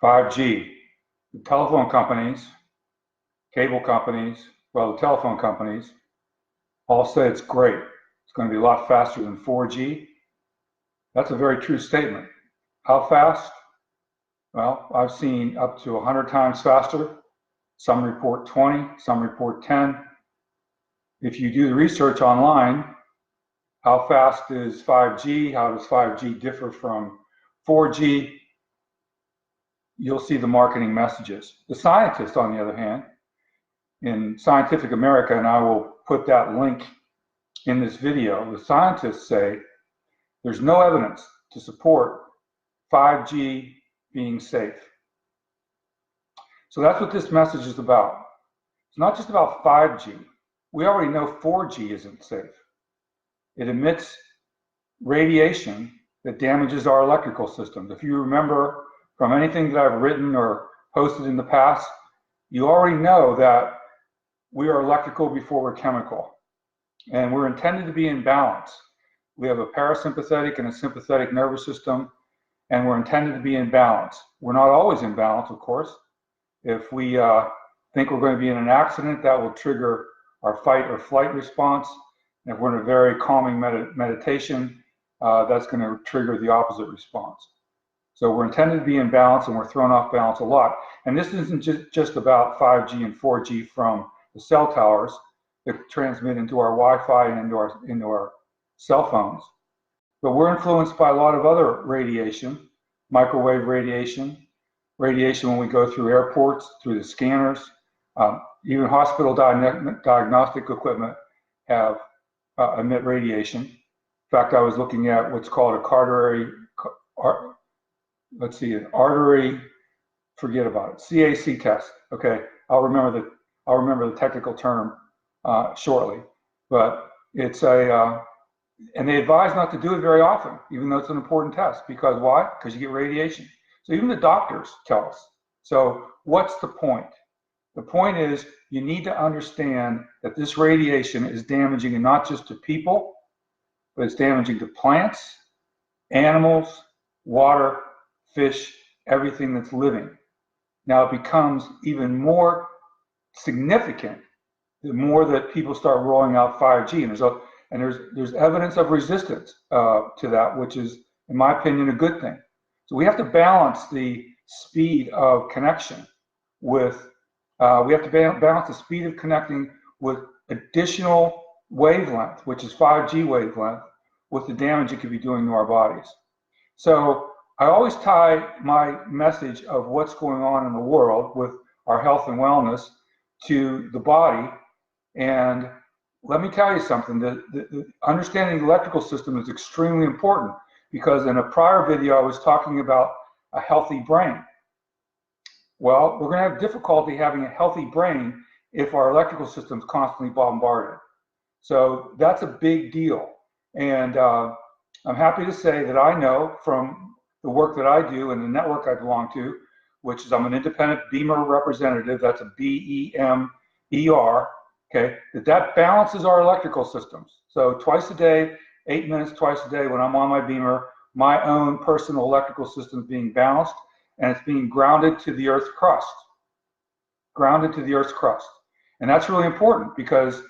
5G. The telephone companies, cable companies, well, the telephone companies all say it's great. It's going to be a lot faster than 4G. That's a very true statement. How fast? Well, I've seen up to 100 times faster. Some report 20, some report 10. If you do the research online, how fast is 5G? How does 5G differ from 4G? You'll see the marketing messages. The scientists, on the other hand, in Scientific America, and I will put that link in this video, the scientists say there's no evidence to support 5G being safe. So that's what this message is about. It's not just about 5G. We already know 4G isn't safe. It emits radiation that damages our electrical systems. If you remember from anything that I've written or posted in the past, you already know that we are electrical before we're chemical. And we're intended to be in balance. We have a parasympathetic and a sympathetic nervous system, and we're intended to be in balance. We're not always in balance, of course. If we think we're going to be in an accident, that will trigger our fight or flight response. And if we're in a very calming meditation, that's going to trigger the opposite response. So we're intended to be in balance, and we're thrown off balance a lot. And this isn't just about 5G and 4G from the cell towers that transmit into our Wi-Fi and into our cell phones. But we're influenced by a lot of other radiation, microwave radiation when we go through airports, through the scanners, even hospital diagnostic equipment have emit radiation. In fact, I was looking at what's called an artery, forget about it, CAC test. Okay, I'll remember the technical term shortly, but it's and they advise not to do it very often, even though it's an important test. Because why? Because you get radiation. So even the doctors tell us. So what's the point? The point is you need to understand that this radiation is damaging, and not just to people, but it's damaging to plants, animals, water, fish, everything that's living. Now it becomes even more significant the more that people start rolling out 5G, and there's evidence of resistance to that, which is, in my opinion, a good thing. So we have to balance the speed of connection with, we have to balance the speed of connecting with additional wavelength, which is 5G wavelength, with the damage it could be doing to our bodies. So I always tie my message of what's going on in the world with our health and wellness to the body. And let me tell you something, the understanding the electrical system is extremely important, because in a prior video I was talking about a healthy brain. Well, we're going to have difficulty having a healthy brain if our electrical system is constantly bombarded. So that's a big deal. And I'm happy to say that I know from the work that I do and the network I belong to, which is I'm an independent BEMER representative, that's a BEMER, okay, that balances our electrical systems. So twice a day, 8 minutes twice a day when I'm on my BEMER, my own personal electrical system is being balanced, and it's being grounded to the Earth's crust. Grounded to the Earth's crust. And that's really important, because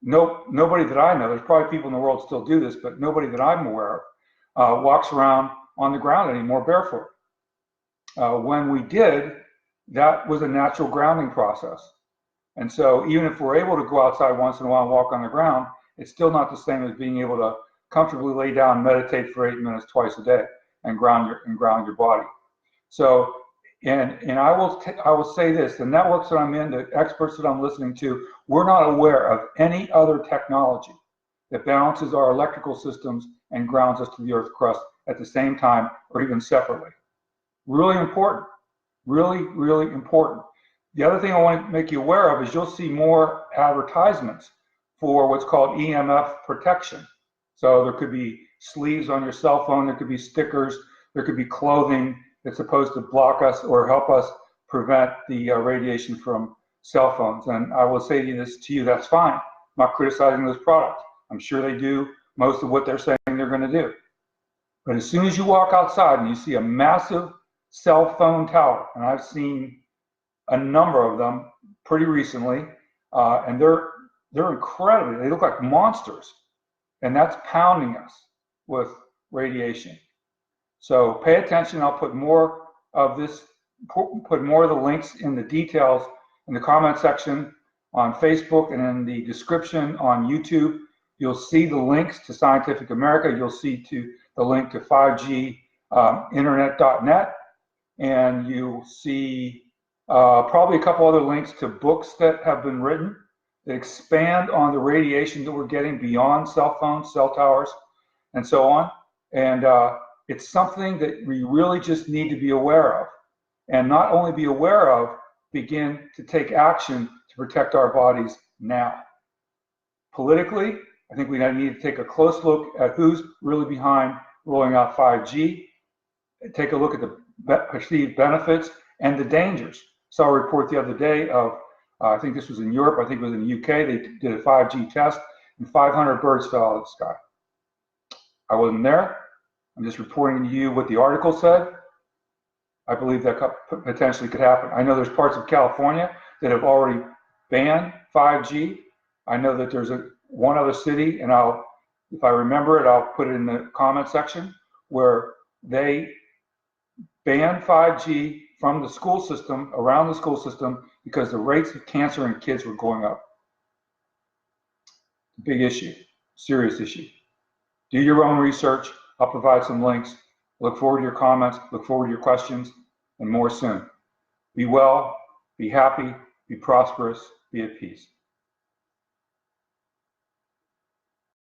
nobody that I know, there's probably people in the world still do this, but nobody that I'm aware of walks around on the ground anymore barefoot. When we did, that was a natural grounding process. And so even if we're able to go outside once in a while and walk on the ground, it's still not the same as being able to comfortably lay down and meditate for 8 minutes twice a day and ground your body. So, and I will say this, the networks that I'm in, the experts that I'm listening to, we're not aware of any other technology that balances our electrical systems and grounds us to the Earth's crust at the same time, or even separately. Really important, really, really important. The other thing I want to make you aware of is you'll see more advertisements for what's called EMF protection. So there could be sleeves on your cell phone, there could be stickers, there could be clothing that's supposed to block us or help us prevent the radiation from cell phones. And I will say this to you, that's fine. I'm not criticizing those products. I'm sure they do most of what they're saying they're going to do. But as soon as you walk outside and you see a massive cell phone tower, and I've seen a number of them pretty recently, and they're incredibly, they look like monsters, and that's pounding us with radiation. So pay attention. I'll put more of this, put more of the links in the details in the comment section on Facebook and in the description on YouTube. You'll see the links to Scientific America. You'll see the link to 5G internet.net, and you'll see probably a couple other links to books that have been written that expand on the radiation that we're getting beyond cell phones, cell towers, and so on. And it's something that we really just need to be aware of. And not only be aware of, begin to take action to protect our bodies now. Politically, I think we need to take a close look at who's really behind rolling out 5G, take a look at the perceived benefits and the dangers. Saw a report the other day of, I think this was in Europe, I think it was in the UK, they did a 5G test and 500 birds fell out of the sky. I wasn't there. I'm just reporting to you what the article said. I believe that potentially could happen. I know there's parts of California that have already banned 5G. I know that there's one other city, and if I remember it, I'll put it in the comment section, where they banned 5G from the school system, around the school system, because the rates of cancer in kids were going up. Big issue, serious issue. Do your own research. I'll provide some links. Look forward to your comments, look forward to your questions, and more soon. Be well, be happy, be prosperous, be at peace.